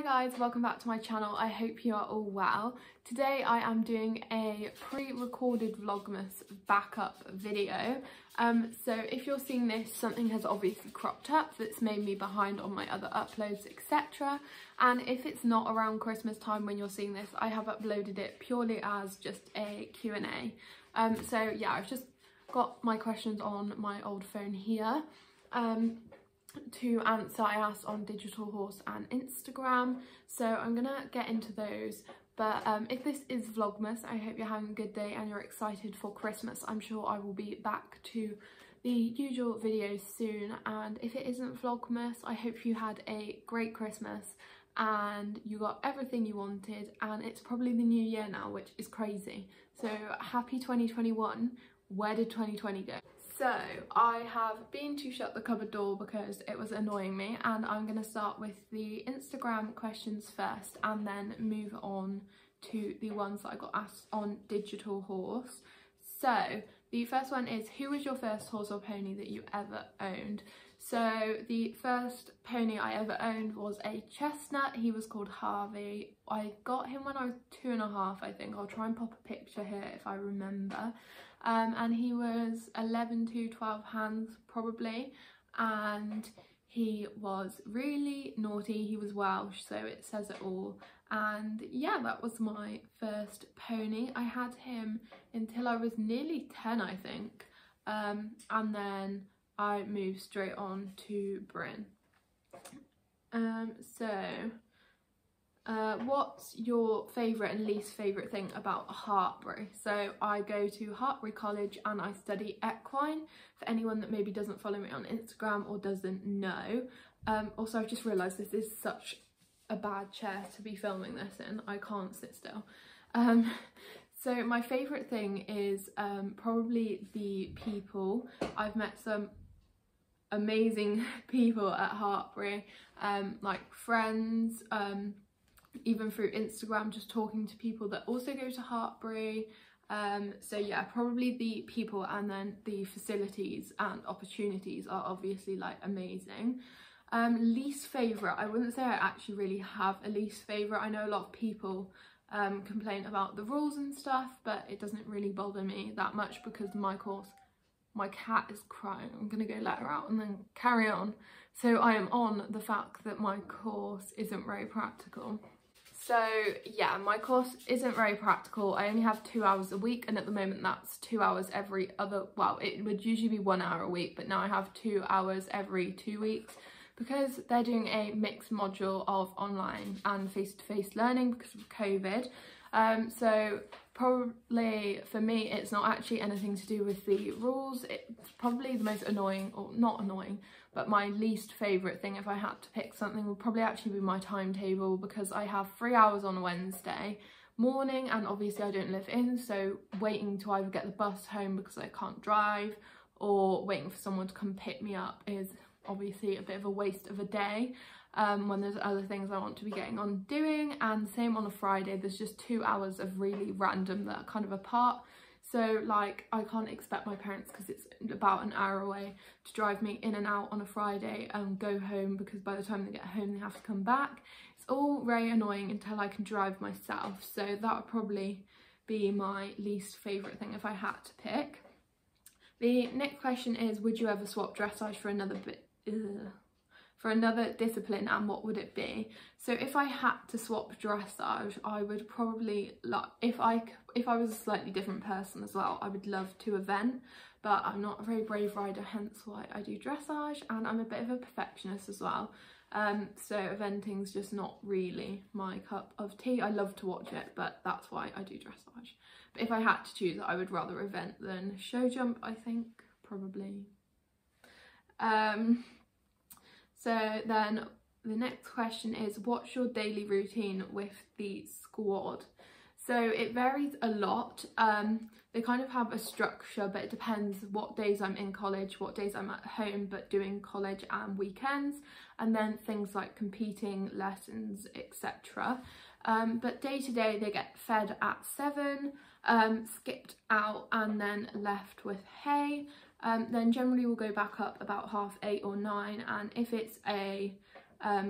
guys, welcome back to my channel. I hope you are all well. Today I am doing a pre-recorded Vlogmas backup video. So if you're seeing this, something has obviously cropped up that's made me behind on my other uploads, etc. And if it's not around Christmas time when you're seeing this, I have uploaded it purely as just a Q&A. So yeah, I've just got my questions on my old phone here. To answer, I asked on Digital Horse and Instagram, so I'm gonna get into those. But if this is Vlogmas, I hope you're having a good day and you're excited for Christmas. I'm sure I will be back to the usual videos soon, and if it isn't Vlogmas, I hope you had a great Christmas and you got everything you wanted, and it's probably the new year now, which is crazy. So happy 2021. Where did 2020 go? So I have been to shut the cupboard door because it was annoying me, and I'm going to start with the Instagram questions first and then move on to the ones that I got asked on Digital Horse. So the first one is, who was your first horse or pony that you ever owned? So the first pony I ever owned was a chestnut. He was called Harvey. I got him when I was 2.5, I think. I'll try and pop a picture here if I remember. And he was 11 to 12 hands probably, and he was really naughty. He was Welsh, so it says it all. And yeah, that was my first pony. I had him until I was nearly 10, I think, and then I moved straight on to Bryn. What's your favourite and least favourite thing about Heartbury? So I go to Heartbury College and I study equine, for anyone that maybe doesn't follow me on Instagram or doesn't know. Also, I've just realised this is such a bad chair to be filming this in. I can't sit still. So my favourite thing is probably the people. I've met some amazing people at Heartbury, like friends, even through Instagram, just talking to people that also go to Heartbury. So yeah, probably the people, and then the facilities and opportunities are obviously like amazing. Least favourite, I wouldn't say I actually really have a least favourite. I know a lot of people complain about the rules and stuff, but it doesn't really bother me that much because my course, my cat is crying. I'm gonna go let her out and then carry on. So I am on the fact that my course isn't very practical. So yeah, my course isn't very practical. I only have 2 hours a week, and at the moment that's 2 hours every other, well, it would usually be 1 hour a week, but now I have 2 hours every 2 weeks because they're doing a mixed module of online and face-to-face learning because of COVID. So probably for me it's not actually anything to do with the rules. It's probably the most annoying, or not annoying, but my least favourite thing, if I had to pick something, would probably actually be my timetable, because I have 3 hours on a Wednesday morning, and obviously I don't live in, so waiting to either get the bus home because I can't drive, or waiting for someone to come pick me up is obviously a bit of a waste of a day. When there's other things I want to be getting on doing. And same on a Friday, there's just 2 hours of really random that are kind of apart. So like, I can't expect my parents, because it's about an hour away, to drive me in and out on a Friday and go home, because by the time they get home they have to come back. It's all very annoying until I can drive myself. So that would probably be my least favourite thing if I had to pick. The next question is, would you ever swap dressage for another discipline, and what would it be? So if I had to swap dressage, I would probably, like, if I was a slightly different person as well, I would love to event, but I'm not a very brave rider, hence why I do dressage, and I'm a bit of a perfectionist as well. So eventing's just not really my cup of tea. I love to watch it, but that's why I do dressage. But if I had to choose, I would rather event than show jump, I think, probably. So then the next question is, what's your daily routine with the squad? So it varies a lot. They kind of have a structure, but it depends what days I'm in college, what days I'm at home but doing college and weekends, and then things like competing, lessons, etc. But day to day they get fed at 7, skipped out and then left with hay. Then generally we'll go back up about 8:30 or 9, and if it's a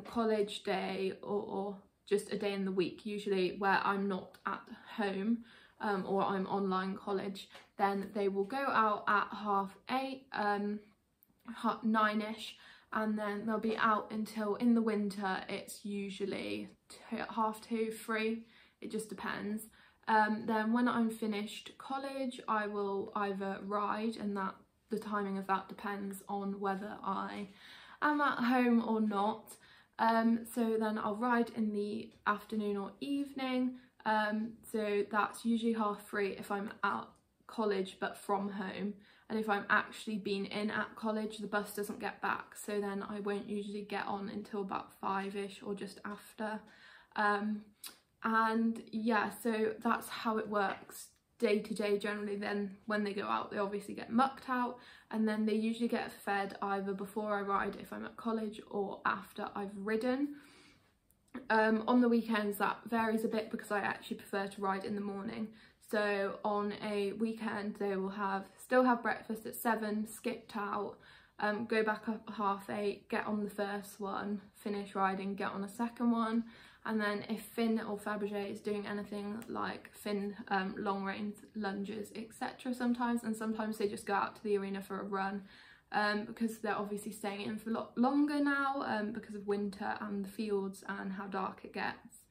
college day or just a day in the week, usually where I'm not at home or I'm online college, then they will go out at 8:30, 9ish, and then they'll be out until, in the winter it's usually 2:30, 3, it just depends. Then when I'm finished college, I will either ride, and that the timing of that depends on whether I am at home or not. So then I'll ride in the afternoon or evening, so that's usually 3:30 if I'm at college but from home, and if I'm actually been in at college, the bus doesn't get back, so then I won't usually get on until about 5ish or just after. And yeah, so that's how it works day to day generally. Then when they go out, they obviously get mucked out, and then they usually get fed either before I ride if I'm at college or after I've ridden. On the weekends that varies a bit because I actually prefer to ride in the morning. So on a weekend they will still have breakfast at 7, skipped out, go back up at 8:30, get on the first one, finish riding, get on a second one. And then if Finn or Fabergé is doing anything, like Finn long range lunges, etc. sometimes, and sometimes they just go out to the arena for a run, because they're obviously staying in for a lot longer now because of winter and the fields and how dark it gets.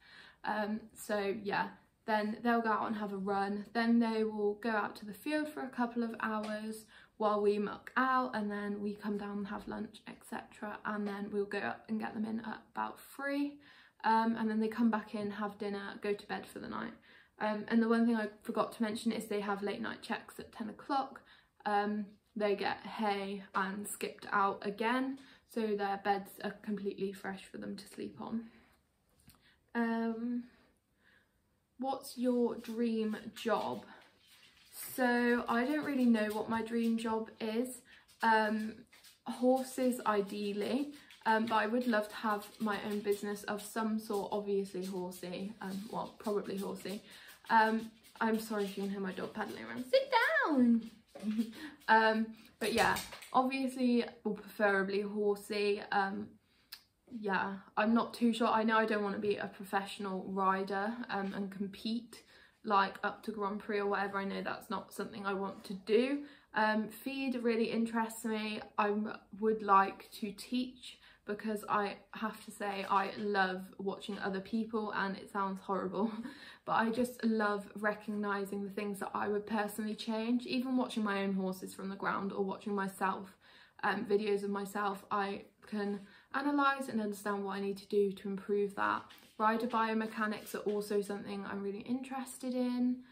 So yeah, then they'll go out and have a run, then they will go out to the field for a couple of hours while we muck out, and then we come down and have lunch, etc. And then we'll go up and get them in at about 3. And then they come back in, have dinner, go to bed for the night. And the one thing I forgot to mention is they have late night checks at 10 o'clock. They get hay and skipped out again, so their beds are completely fresh for them to sleep on. What's your dream job? So I don't really know what my dream job is. Horses ideally. But I would love to have my own business of some sort, obviously horsey, well, probably horsey. I'm sorry if you can hear my dog paddling around. Sit down! But yeah, obviously, or preferably horsey. Yeah, I'm not too sure. I know I don't want to be a professional rider and compete like up to Grand Prix or whatever. I know that's not something I want to do. Feed really interests me. I would like to teach, because I have to say I love watching other people, and it sounds horrible, but I just love recognising the things that I would personally change. Even watching my own horses from the ground or watching myself, videos of myself, I can analyse and understand what I need to do to improve that. Rider biomechanics are also something I'm really interested in.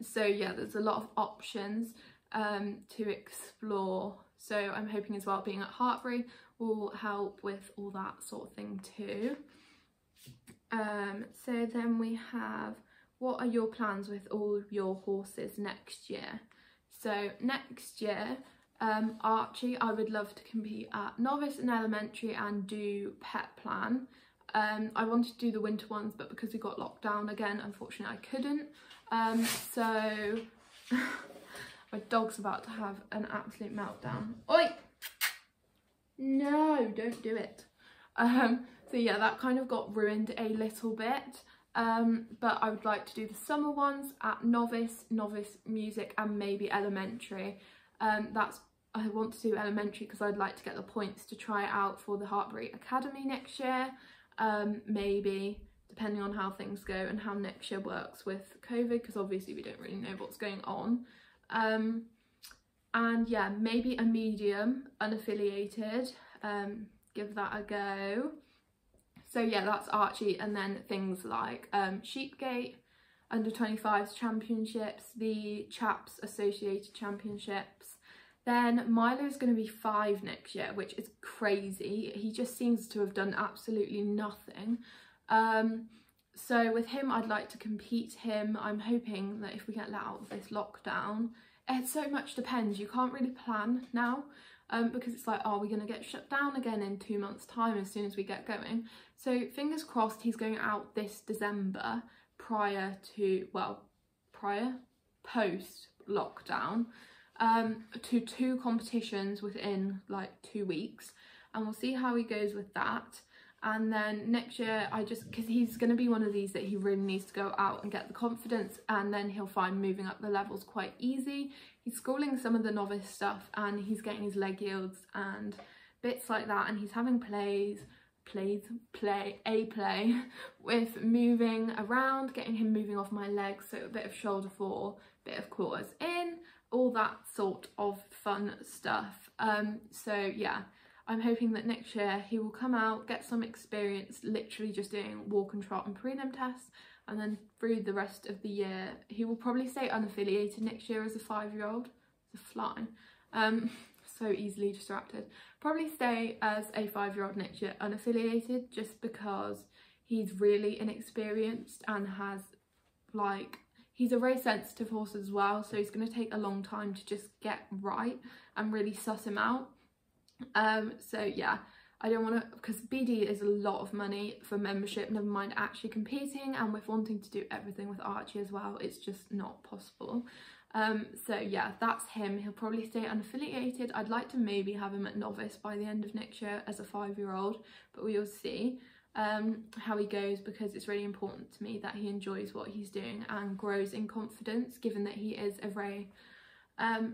So yeah, there's a lot of options to explore. So I'm hoping as well being at Heartbury will help with all that sort of thing too. So then we have, what are your plans with all of your horses next year? So next year, Archie, I would love to compete at novice and elementary and do pet plan. I wanted to do the winter ones, but because we got locked down again, unfortunately I couldn't. So my dog's about to have an absolute meltdown. Oi! No, don't do it. So yeah, that kind of got ruined a little bit. But I would like to do the summer ones at novice music, and maybe elementary. I want to do elementary because I'd like to get the points to try it out for the Heartbreak Academy next year. Maybe, depending on how things go and how next year works with COVID, because obviously we don't really know what's going on. And yeah, maybe a medium, unaffiliated, give that a go. So yeah, that's Archie, and then things like Sheepgate, under 25s championships, the Chaps Associated Championships. Then Milo's going to be 5 next year, which is crazy. He just seems to have done absolutely nothing. So with him, I'd like to compete him. I'm hoping that if we get let out of this lockdown, it so much depends. You can't really plan now because it's like, are we going to get shut down again in 2 months' time as soon as we get going? So fingers crossed he's going out this December post lockdown, to 2 competitions within like 2 weeks. and we'll see how he goes with that. And then next year, because he's going to be one of these that he really needs to go out and get the confidence, and then he'll find moving up the levels quite easy. He's schooling some of the novice stuff, and he's getting his leg yields and bits like that, and he's having play with moving around, getting him moving off my legs, so a bit of shoulder 4, bit of quarters in, all that sort of fun stuff. So yeah, I'm hoping that next year he will come out, get some experience literally just doing walk and trot and prelim tests, and then through the rest of the year he will probably stay unaffiliated next year as a 5-year-old. It's a fly. So easily distracted. Probably stay as a 5-year-old next year unaffiliated, just because he's really inexperienced and has he's a very sensitive horse as well, so it's going to take a long time to just get right and really suss him out. So yeah, I don't want to, because BD is a lot of money for membership, never mind actually competing, and with wanting to do everything with Archie as well, it's just not possible. So yeah, that's him. He'll probably stay unaffiliated. I'd like to maybe have him at novice by the end of next year as a 5-year-old, but we'll see how he goes, because it's really important to me that he enjoys what he's doing and grows in confidence, given that he is a very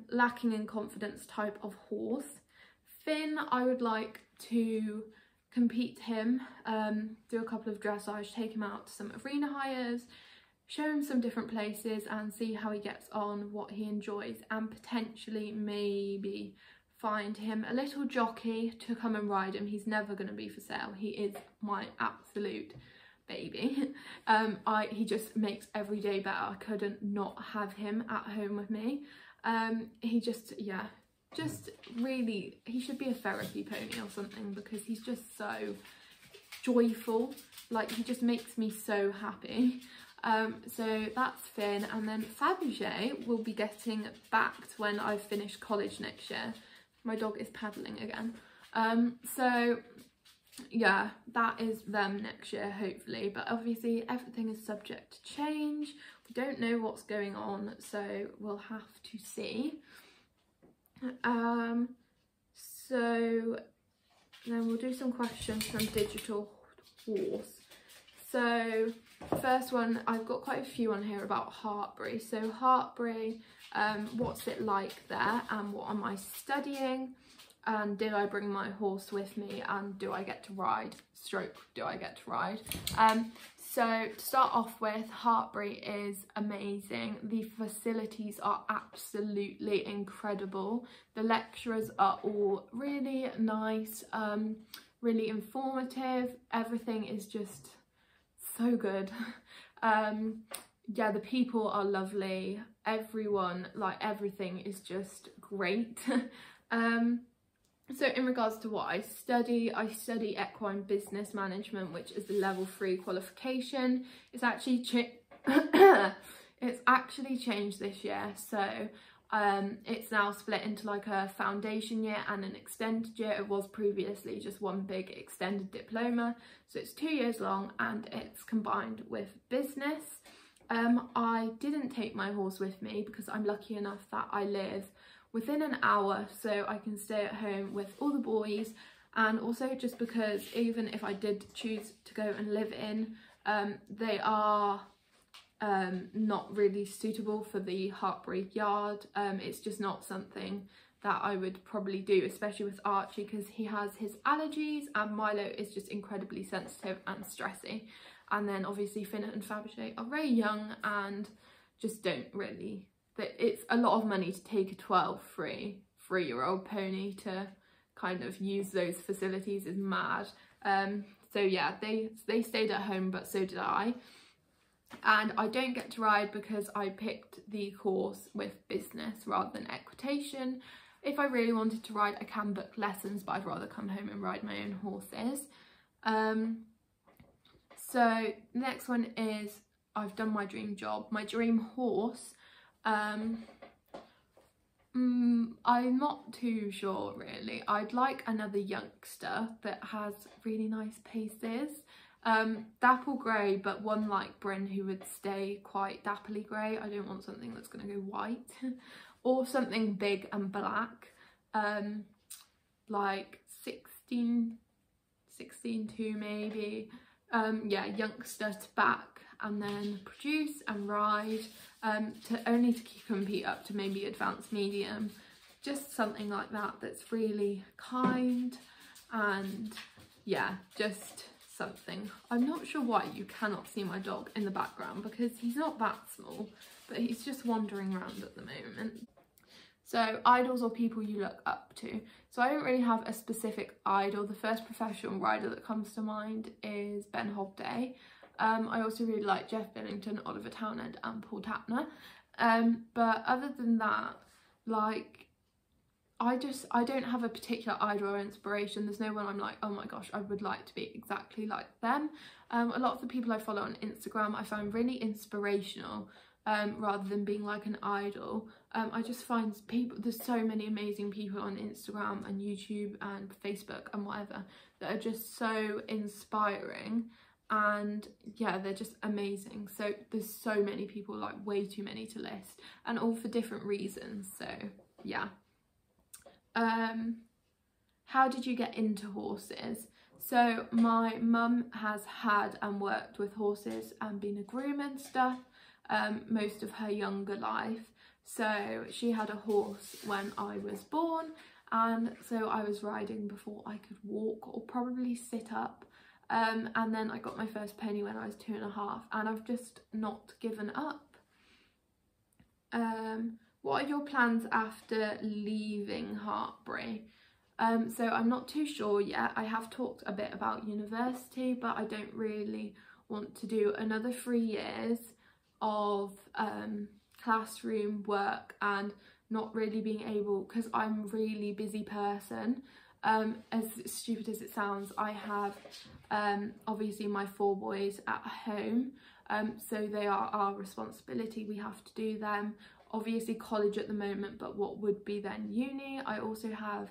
lacking in confidence type of horse. Finn, I would like to compete him, do a couple of dressage, take him out to some arena hires, show him some different places and see how he gets on, what he enjoys, and potentially maybe find him a little jockey to come and ride him. He's never going to be for sale. He is my absolute baby. He just makes every day better. I couldn't not have him at home with me. He just, yeah, just really, he should be a therapy pony or something, because he's just so joyful. Like, he just makes me so happy. So that's Finn, and then Fabergé will be getting backed when I've finished college next year. My dog is paddling again. So yeah, that is them next year, hopefully, but obviously everything is subject to change. We don't know what's going on, so we'll have to see. So then we'll do some questions from Digital Horse. So first one, I've got quite a few on here about Heartbury. So Heartbury, what's it like there, and what am I studying, and did I bring my horse with me, and do I get to ride, do I get to ride? So to start off with, Heartbury is amazing. The facilities are absolutely incredible. The lecturers are all really nice, really informative. Everything is just so good. Yeah, the people are lovely. Everyone, like, everything is just great. So in regards to what I study equine business management, which is the level 3 qualification. It's actually changed this year. So it's now split into like a foundation year and an extended year. It was previously just one big extended diploma. So it's 2 years long, and it's combined with business. I didn't take my horse with me because I'm lucky enough that I live within an hour, so I can stay at home with all the boys, and also just because even if I did choose to go and live in, they are not really suitable for the Heartbreak yard. It's just not something that I would probably do, especially with Archie, because he has his allergies, and Milo is just incredibly sensitive and stressy. And then obviously Finn and Fabergé are very young and just don't really, it's a lot of money to take a 3-year-old pony to kind of use those facilities is mad. So yeah, they stayed at home, but so did I. And I don't get to ride because I picked the course with business rather than equitation. If I really wanted to ride, I can book lessons, but I'd rather come home and ride my own horses. So next one is, I've done my dream job, my dream horse. I'm not too sure really. I'd like another youngster that has really nice paces. Dapple grey, but one like Bryn who would stay quite dappley grey. I don't want something that's going to go white. Or something big and black, like 16 2 maybe, yeah, youngster to back, and then produce and ride, only to compete up to maybe advanced medium, just something like that that's really kind, and yeah, just something. I'm not sure why you cannot see my dog in the background, because he's not that small, but he's just wandering around at the moment. So idols or people you look up to. So I don't really have a specific idol. The first professional rider that comes to mind is Ben Hobday. I also really like Jeff Billington, Oliver Townend and Paul Tapner. But other than that, like, I don't have a particular idol or inspiration. There's no one I'm like, oh my gosh, I would like to be exactly like them. A lot of the people I follow on Instagram I find really inspirational, rather than being like an idol. I just find there's so many amazing people on Instagram and YouTube and Facebook and whatever that are just so inspiring, and yeah, they're just amazing. So there's so many people, like way too many to list, and all for different reasons. So yeah. How did you get into horses? So my mum has had and worked with horses and been a groom and stuff most of her younger life. So she had a horse when I was born, and so I was riding before I could walk or probably sit up, and then I got my first pony when I was 2.5, and I've just not given up. What are your plans after leaving Heartbury? So I'm not too sure yet. I have talked a bit about university, but I don't really want to do another 3 years of classroom work and not really being able, because I'm a really busy person. As stupid as it sounds, I have obviously my 4 boys at home, so they are our responsibility. We have to do them. Obviously college at the moment, but what would be then uni. I also have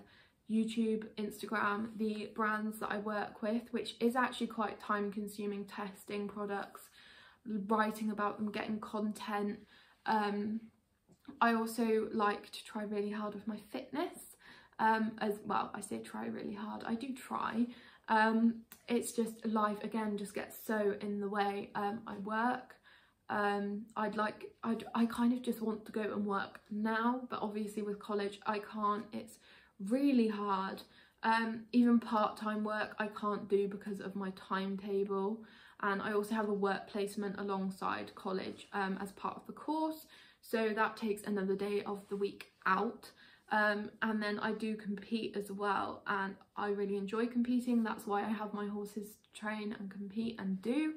YouTube, Instagram, the brands that I work with, which is actually quite time consuming, testing products, writing about them, getting content. I also like to try really hard with my fitness, as well. I say try really hard, I do try. It's just life again just gets so in the way. I work, I kind of just want to go and work now, but obviously with college I can't. It's really hard. Even part-time work I can't do because of my timetable, and I also have a work placement alongside college as part of the course, so that takes another day of the week out. And then I do compete as well, and I really enjoy competing. That's why I have my horses to train and compete and do,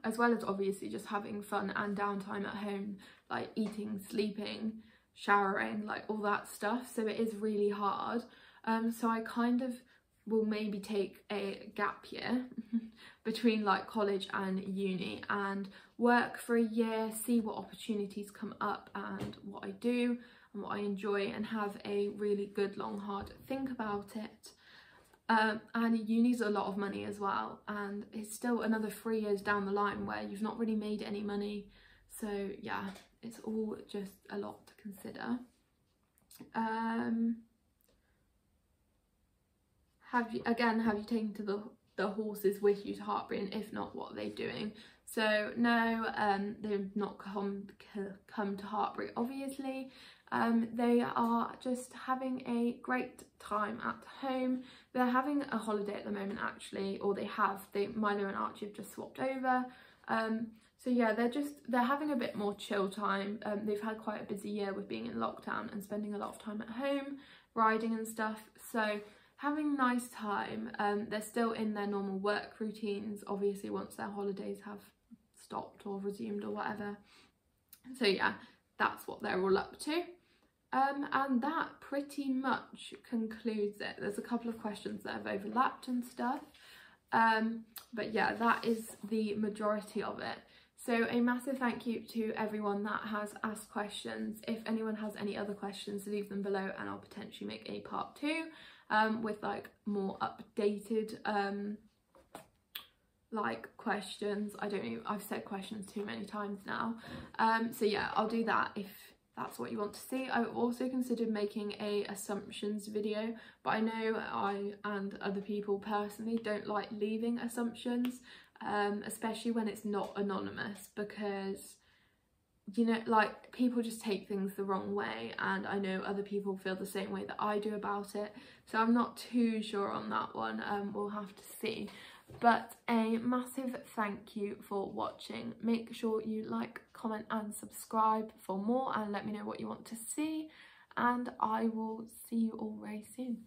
as well as obviously just having fun and downtime at home, like eating, sleeping, showering, like all that stuff. So it is really hard. So I kind of will maybe take a gap year between like college and uni and work for a year, see what opportunities come up and what I do and what I enjoy, and have a really good long hard think about it. And uni's a lot of money as well, and it's still another 3 years down the line where you've not really made any money. So yeah, it's all just a lot to consider. Have you taken to the horses with you to Heartbury, and if not, what are they doing? So no, they've not come to Heartbury obviously. They are just having a great time at home. They're having a holiday at the moment actually, or Milo and Archie have just swapped over. So yeah, they're having a bit more chill time. They've had quite a busy year with being in lockdown and spending a lot of time at home, riding and stuff. So having a nice time. They're still in their normal work routines, obviously, once their holidays have stopped or resumed or whatever. So yeah, that's what they're all up to. And that pretty much concludes it. There's a couple of questions that have overlapped and stuff. But yeah, that is the majority of it. So a massive thank you to everyone that has asked questions. If anyone has any other questions, leave them below and I'll potentially make a part 2 with like more updated like questions. I don't know, I've said questions too many times now. So yeah, I'll do that if that's what you want to see. I've also considered making a assumptions video, but I know I and other people personally don't like leaving assumptions, especially when it's not anonymous, because, you know, like, people just take things the wrong way, and I know other people feel the same way that I do about it, so I'm not too sure on that one. We'll have to see. But a massive thank you for watching. Make sure you like, comment and subscribe for more, and let me know what you want to see, and I will see you all very soon.